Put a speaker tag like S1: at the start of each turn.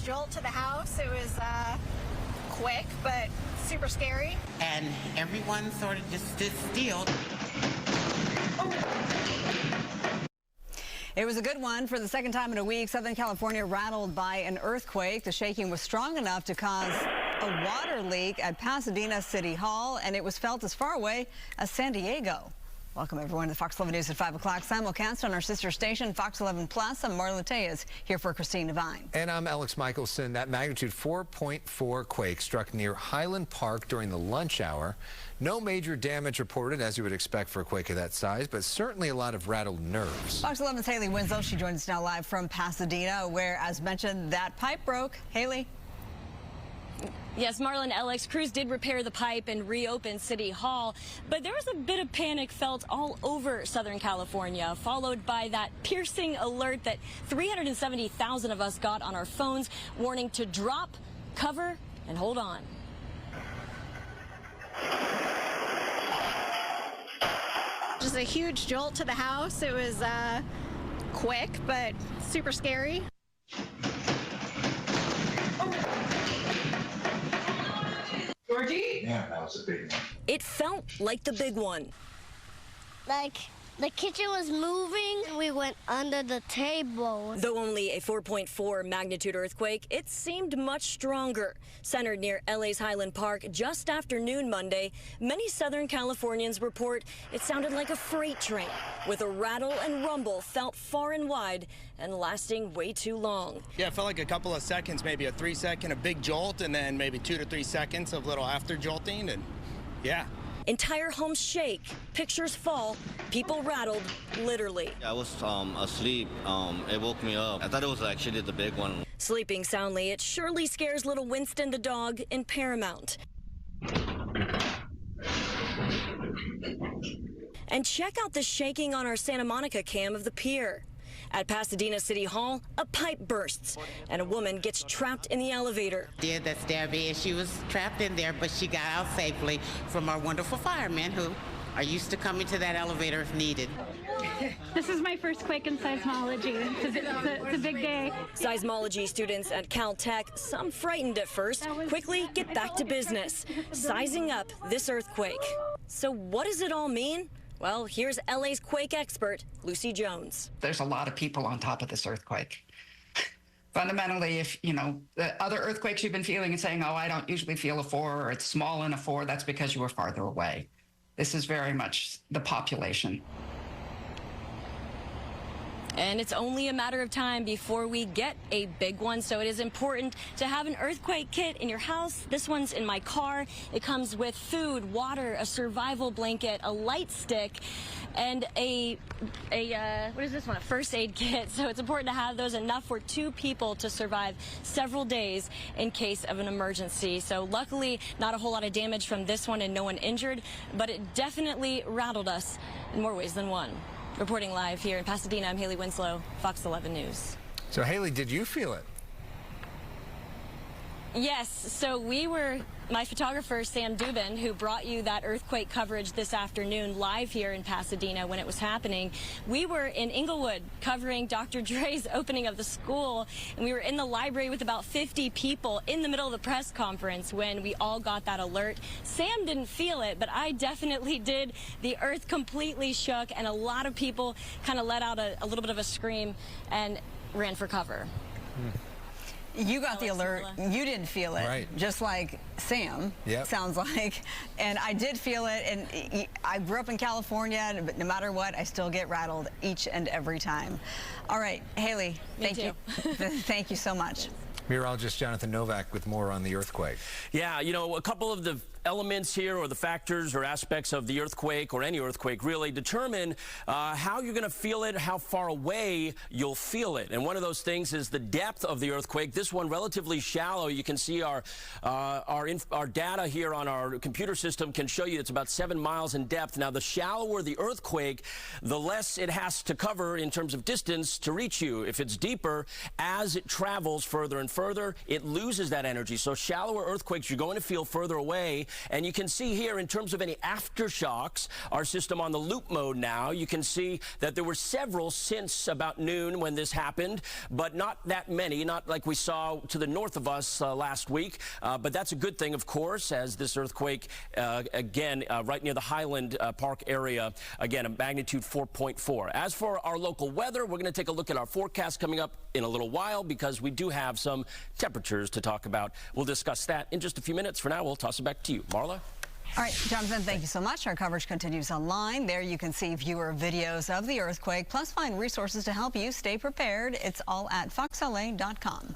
S1: huge jolt to the house. It was quick, but super scary.
S2: And everyone sort of just stood still.
S3: It was a good one. For the second time in a week, Southern California rattled by an earthquake. The shaking was strong enough to cause a water leak at Pasadena City Hall, and it was felt as far away as San Diego. Welcome, everyone, to Fox 11 News at 5 o'clock. Simulcast on our sister station, Fox 11 Plus. I'm Marla Tejas, here for Christine Devine.
S4: And I'm Alex Michelson. That magnitude 4.4 quake struck near Highland Park during the lunch hour. No major damage reported, as you would expect for a quake of that size, but certainly a lot of rattled nerves.
S3: Fox 11's Haley Winslow. She joins us now live from Pasadena, where, as mentioned, that pipe broke. Haley?
S5: Yes, Marla and Alex, crews did repair the pipe and reopen City Hall, but there was a bit of panic felt all over Southern California, followed by that piercing alert that 370,000 of us got on our phones, warning to drop, cover, and hold on.
S1: Just a huge jolt to the house. It was quick, but super scary.
S5: Georgie?
S6: Yeah, that was a big one.
S5: It felt like the big one.
S7: Like the kitchen was moving and we went under the table.
S5: Though only a 4.4 magnitude earthquake, it seemed much stronger. Centered near LA's Highland Park just after noon Monday, many Southern Californians report it sounded like a freight train, with a rattle and rumble felt far and wide and lasting way too long.
S8: Yeah, it felt like a couple of seconds, maybe a 3-second, a big jolt, and then maybe 2 to 3 seconds of little after jolting, and yeah.
S5: Entire homes shake, pictures fall, people rattled, literally.
S9: I was asleep. It woke me up. I thought it was actually the big one.
S5: Sleeping soundly, it surely scares little Winston the dog in Paramount. And check out the shaking on our Santa Monica cam of the pier. At Pasadena City Hall, a pipe bursts, and a woman gets trapped in the elevator.
S2: That's their bed. She was trapped in there, but she got out safely from our wonderful firemen who are used to coming to that elevator if needed.
S10: This is my first quake in seismology. It's a big day.
S5: Seismology students at Caltech, some frightened at first, quickly get back to business, sizing up this earthquake. So what does it all mean? Well, here's LA's quake expert, Lucy Jones.
S11: There's a lot of people on top of this earthquake. Fundamentally, if, you know, the other earthquakes you've been feeling and saying, oh, I don't usually feel a 4 or it's small in a 4, that's because you were farther away. This is very much the population.
S5: And it's only a matter of time before we get a big one, so it is important to have an earthquake kit in your house. This one's in my car. It comes with food, water, a survival blanket, a light stick, and what is this one? A first aid kit. So it's important to have those, enough for 2 people to survive several days in case of an emergency. So luckily, not a whole lot of damage from this one and no one injured, but it definitely rattled us in more ways than one. Reporting live here in Pasadena, I'm Haley Winslow, Fox 11 News.
S4: So, Haley, did you feel it?
S5: Yes, so my photographer, Sam Dubin, who brought you that earthquake coverage this afternoon live here in Pasadena when it was happening. We were in Inglewood covering Dr. Dre's opening of the school, and we were in the library with about 50 people in the middle of the press conference when we all got that alert. Sam didn't feel it, but I definitely did. The earth completely shook, and a lot of people kind of let out a little bit of a scream and ran for cover.
S3: You got the alert. You didn't feel it,
S4: right? Just
S3: like Sam, sounds like. And I did feel it, and I grew up in California, but no matter what, I still get rattled each and every time. All right, Haley, thank you. Thank you so much.
S4: Meteorologist Jonathan Novak with more on the earthquake.
S12: Yeah, you know, a couple of the elements here, or the factors or aspects of the earthquake, or any earthquake really, determine how you're going to feel it, how far away you'll feel it. And one of those things is the depth of the earthquake. This one relatively shallow. You can see our data here on our computer system can show you it's about 7 miles in depth. Now, the shallower the earthquake, the less it has to cover in terms of distance to reach you. If it's deeper, as it travels further and further, it loses that energy. So shallower earthquakes, you're going to feel further away. And you can see here in terms of any aftershocks, our system on the loop mode now, you can see that there were several since about noon when this happened, but not that many, not like we saw to the north of us last week. But that's a good thing, of course, as this earthquake, again, right near the Highland Park area, again, a magnitude 4.4. As for our local weather, we're going to take a look at our forecast coming up in a little while because we do have some temperatures to talk about. We'll discuss that in just a few minutes. For now, we'll toss it back to you. Marla?
S3: All right, Jonathan, thank you so much. Our coverage continues online. There you can see viewer videos of the earthquake, plus find resources to help you stay prepared. It's all at foxla.com.